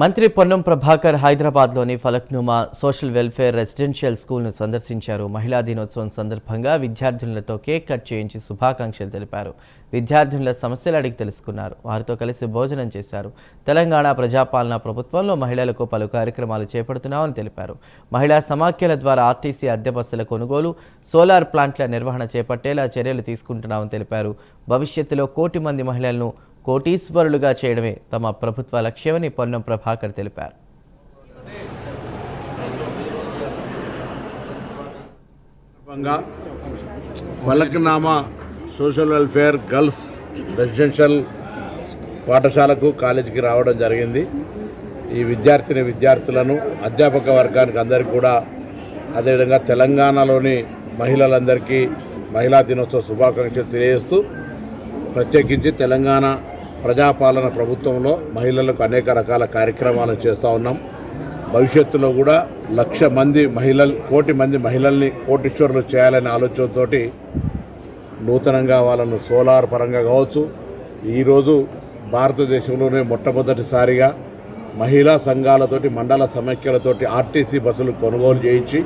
మంత్రి పొన్నం ప్రభాకర్ హైదరాబాద్లోని Falaknuma social welfare residential స్కూల్ను సందర్శించారు. మహిళా దినోత్సవం సందర్భంగా విద్యార్థినులతో కేక్ కట్ చేయించి శుభాకాంక్షలు తెలిపారు. విద్యార్థినుల సమస్యలు అడిగి తెలుసుకున్నారు. వారితో కలిసి భోజనం చేశారు. తెలంగాణ ప్రజాపాలన ప్రభుత్వంలో మహిళలకు పలు కార్యక్రమాలు చేపడుతున్నామని తెలిపారు. మహిళా సమాఖ్యల ద్వారా ఆర్టీసీ అద్దె బస్సుల కొనుగోలు, సోలార్ ప్లాంట్ల నిర్వహణ చేపట్టేలా చర్యలు తీసుకుంటున్నామని తెలిపారు. భవిష్యత్తులో 1 కోటి మంది మహిళలను కోటీశ్వరులుగా చేయడమే తమ ప్రభుత్వ లక్ష్యమని పొన్నం ప్రభాకర్ తెలిపారు. Falaknuma social welfare girls residential పాఠశాలకు కాలేజీకి రావడం జరిగింది. ఈ విద్యార్థులను అధ్యాపక వర్గానికి అందరికీ కూడా, అదేవిధంగా తెలంగాణలోని మహిళలందరికీ మహిళా దినోత్సవ శుభాకాంక్షలు తెలియజేస్తూ, ప్రత్యేకించి తెలంగాణ ప్రజాపాలన ప్రభుత్వంలో మహిళలకు అనేక రకాల కార్యక్రమాలను చేస్తూ ఉన్నాం. భవిష్యత్తులో కూడా 1,00,000 మంది మహిళలు, 1 కోటి మంది మహిళల్ని కోటీశ్వరులు చేయాలనే ఆలోచనతోటి నూతనంగా వాళ్ళను సోలార్ పరంగా కావచ్చు, ఈరోజు భారతదేశంలోనే మొట్టమొదటిసారిగా మహిళా సంఘాలతోటి, మండల సమైక్యలతోటి ఆర్టీసీ బస్సులు కొనుగోలు చేయించి